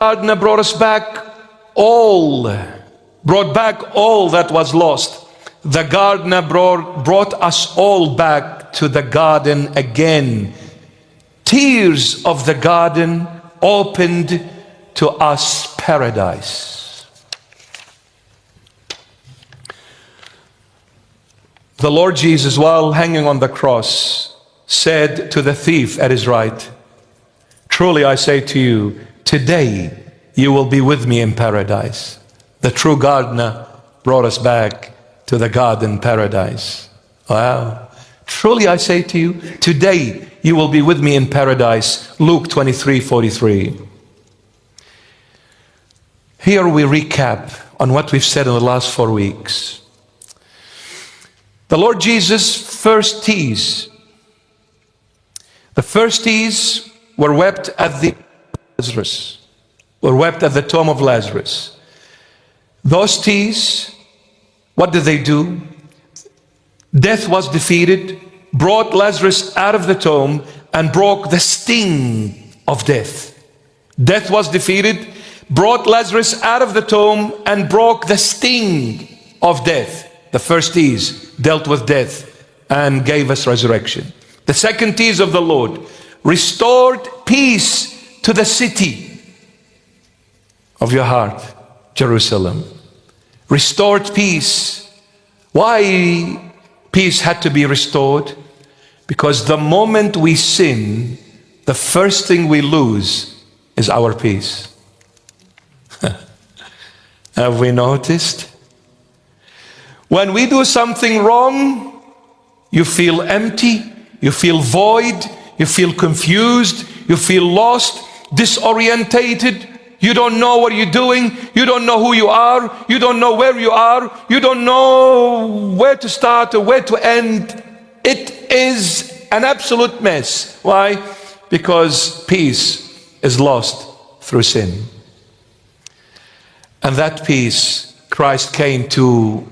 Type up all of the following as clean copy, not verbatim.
gardener brought us back brought back all that was lost. The gardener brought us all back to the garden again. Tears of the garden opened to us paradise. The Lord Jesus, while hanging on the cross, said to the thief at his right, "Truly I say to you, today you will be with me in paradise." The true gardener brought us back to the garden paradise. Wow. Truly I say to you, today you will be with me in paradise. Luke 23:43. Here we recap on what we've said in the last 4 weeks. The Lord Jesus' first tears. The first tears were wept at the tomb of Lazarus. Those tears, what did they do? Death was defeated, brought Lazarus out of the tomb, and broke the sting of death. Death was defeated, brought Lazarus out of the tomb, and broke the sting of death. The first tears dealt with death and gave us resurrection. The second tears of the Lord restored peace to the city of your heart, Jerusalem. Restored peace. Why peace had to be restored? Because the moment we sin, the first thing we lose is our peace. Have we noticed? When we do something wrong, you feel empty, you feel void, you feel confused, you feel lost, disorientated. You don't know what you're doing. You don't know who you are. You don't know where you are. You don't know where to start or where to end. It is an absolute mess. Why? Because peace is lost through sin. And that peace Christ came to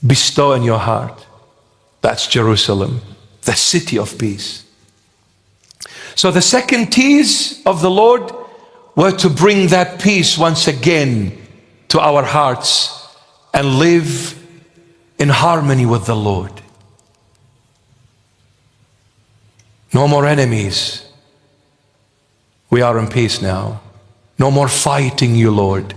bestow in your heart. That's Jerusalem, the city of peace. So the second tears of the Lord were to bring that peace once again to our hearts and live in harmony with the Lord. No more enemies. We are in peace now. No more fighting you, Lord.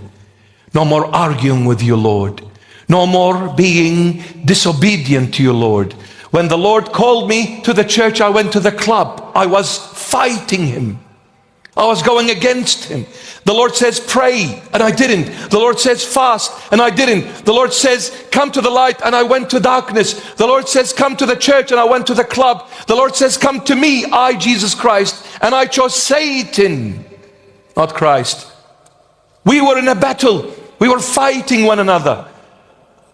No more arguing with you, Lord. No more being disobedient to you, Lord. When the Lord called me to the church, I went to the club. I was fighting him. I was going against him. The Lord says pray, and I didn't. The Lord says fast, and I didn't. The Lord says come to the light, and I went to darkness. The Lord says come to the church, and I went to the club. The Lord says come to me, I, Jesus Christ, and I chose Satan, not Christ. We were in a battle. We were fighting one another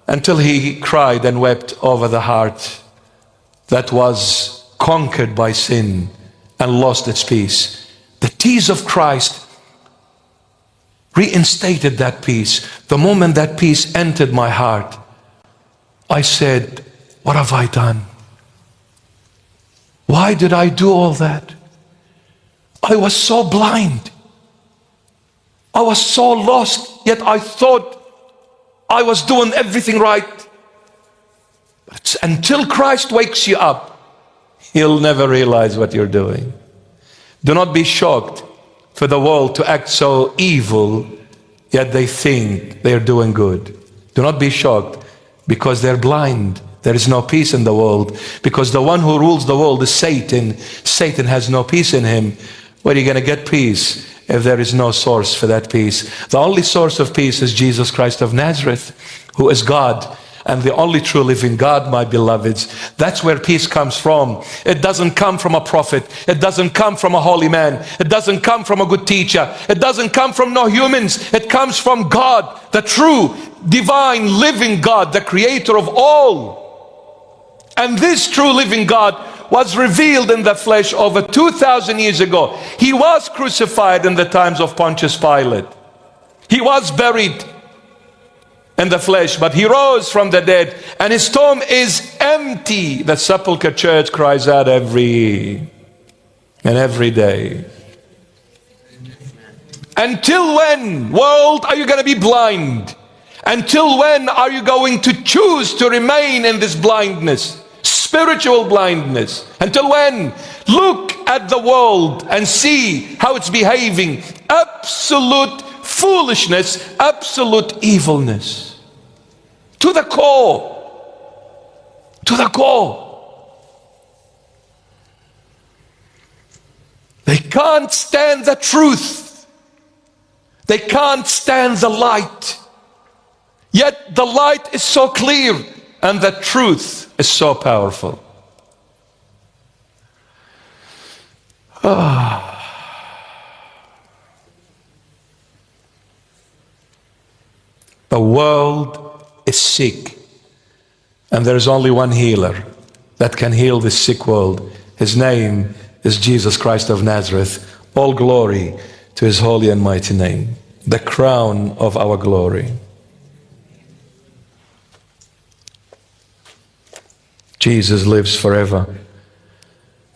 until he cried and wept over the heart that was conquered by sin and lost its peace. The tears of Christ reinstated that peace. The moment that peace entered my heart, I said, what have I done? Why did I do all that? I was so blind. I was so lost, yet I thought I was doing everything right. But until Christ wakes you up, you'll never realize what you're doing. Do not be shocked for the world to act so evil, yet they think they're doing good. Do not be shocked because they're blind. There is no peace in the world because the one who rules the world is Satan. Satan has no peace in him. Where are you going to get peace if there is no source for that peace? The only source of peace is Jesus Christ of Nazareth, who is God and the only true living God, my beloveds. That's where peace comes from. It doesn't come from a prophet. It doesn't come from a holy man. It doesn't come from a good teacher. It doesn't come from no humans. It comes from God, the true, divine, living God, the creator of all. And this true living God was revealed in the flesh over 2,000 years ago. He was crucified in the times of Pontius Pilate. He was buried in the flesh, but he rose from the dead, and his tomb is empty. The sepulchre church cries out every day. Until when, world, are you going to be blind? Until when are you going to choose to remain in this blindness? Spiritual blindness. Until when? Look at the world and see how it's behaving. Absolute foolishness, absolute evilness. To the core. To the core. They can't stand the truth. They can't stand the light. Yet the light is so clear and the truth is so powerful. The world is sick, and there is only one healer that can heal this sick world. His name is Jesus Christ of Nazareth. All glory to his holy and mighty name, the crown of our glory. Jesus lives forever.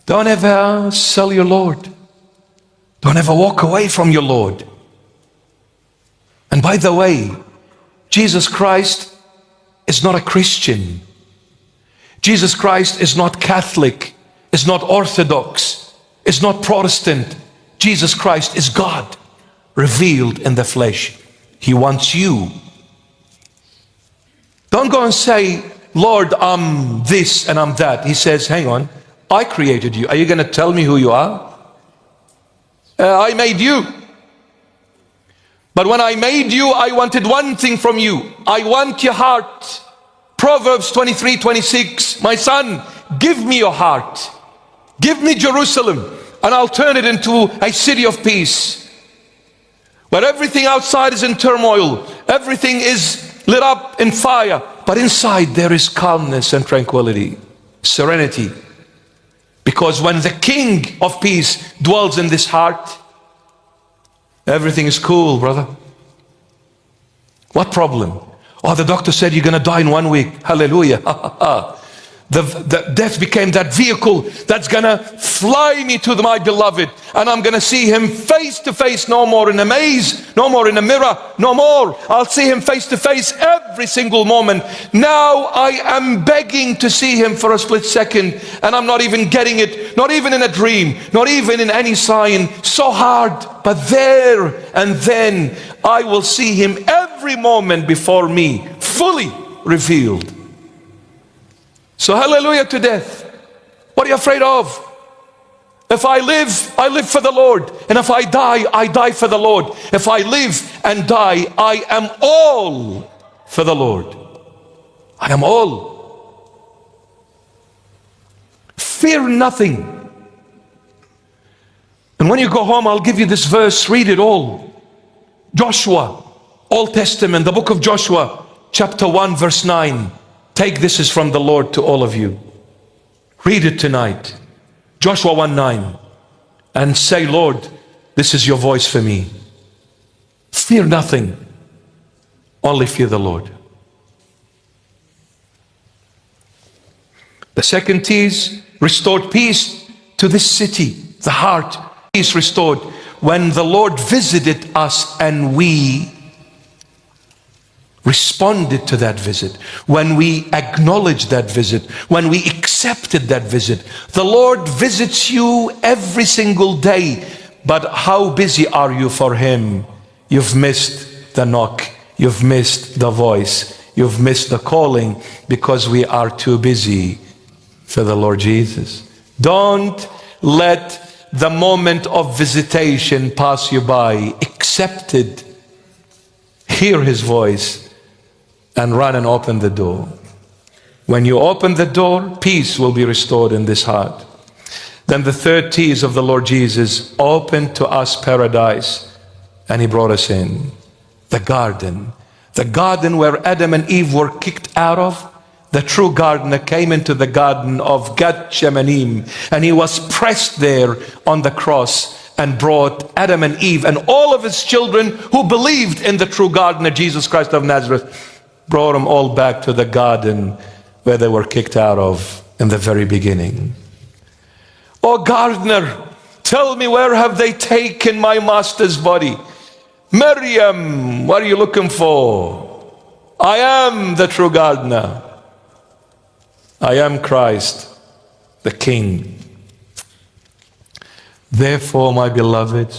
Don't ever sell your Lord. Don't ever walk away from your Lord. And by the way, Jesus Christ is not a Christian. Jesus Christ is not Catholic, is not Orthodox, is not Protestant. Jesus Christ is God revealed in the flesh. He wants you. Don't go and say, Lord, I'm this and I'm that. He says, hang on, I created you. Are you going to tell me who you are? I made you. But when I made you, I wanted one thing from you. I want your heart. Proverbs 23:26. My son, give me your heart. Give me Jerusalem, and I'll turn it into a city of peace. Where everything outside is in turmoil. Everything is lit up in fire. But inside there is calmness and tranquility, serenity. Because when the King of Peace dwells in this heart, everything is cool, brother. What problem? Oh, the doctor said you're going to die in 1 week. Hallelujah. The death became that vehicle that's going to fly me to my beloved. And I'm going to see him face to face, no more in a maze, no more in a mirror, no more. I'll see him face to face every single moment. Now I am begging to see him for a split second, and I'm not even getting it, not even in a dream, not even in any sign. So hard, but there and then I will see him every moment before me, fully revealed. So hallelujah to death. What are you afraid of? If I live, I live for the Lord. And if I die for the Lord. If I live and die, I am all for the Lord. I am all. Fear nothing. And when you go home, I'll give you this verse. Read it all. Joshua, Old Testament, the book of Joshua, chapter 1, verse 9. Take this is from the Lord to all of you. Read it tonight. Joshua 1:9. And say, Lord, this is your voice for me. Fear nothing. Only fear the Lord. The second T is restored peace to this city. The heart is restored. When the Lord visited us and we responded to that visit, when we acknowledged that visit, when we accepted that visit. The Lord visits you every single day, but how busy are you for him? You've missed the knock, you've missed the voice, you've missed the calling, because we are too busy for the Lord Jesus. Don't let the moment of visitation pass you by. Accept it, hear his voice, and run and open the door. When you open the door, peace will be restored in this heart. Then the third T is of the Lord Jesus, opened to us paradise, and he brought us in. The garden where Adam and Eve were kicked out of. The true gardener came into the garden of Gethsemane, and he was pressed there on the cross and brought Adam and Eve and all of his children who believed in the true gardener, Jesus Christ of Nazareth, brought them all back to the garden where they were kicked out of in the very beginning. Oh gardener, tell me, where have they taken my master's body? Miriam, what are you looking for? I am the true gardener. I am Christ, the King. Therefore, my beloved,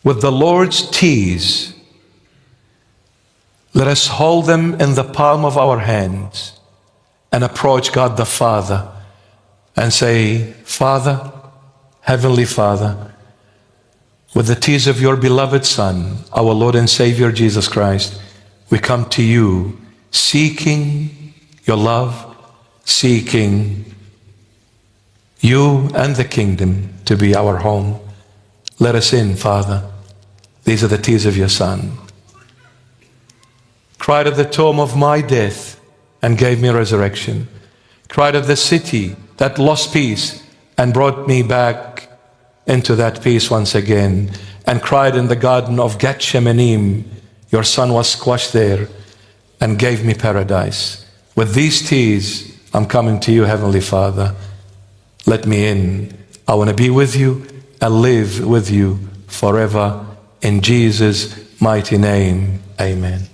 with the Lord's keys, let us hold them in the palm of our hands and approach God the Father and say, Father, Heavenly Father, with the tears of your beloved Son, our Lord and Savior Jesus Christ, we come to you seeking your love, seeking you and the kingdom to be our home. Let us in, Father. These are the tears of your Son. Cried at the tomb of my death and gave me resurrection. Cried at the city that lost peace and brought me back into that peace once again. And cried in the garden of Gethsemane, your Son was squashed there and gave me paradise. With these tears, I'm coming to you, Heavenly Father. Let me in. I want to be with you and live with you forever. In Jesus' mighty name, amen.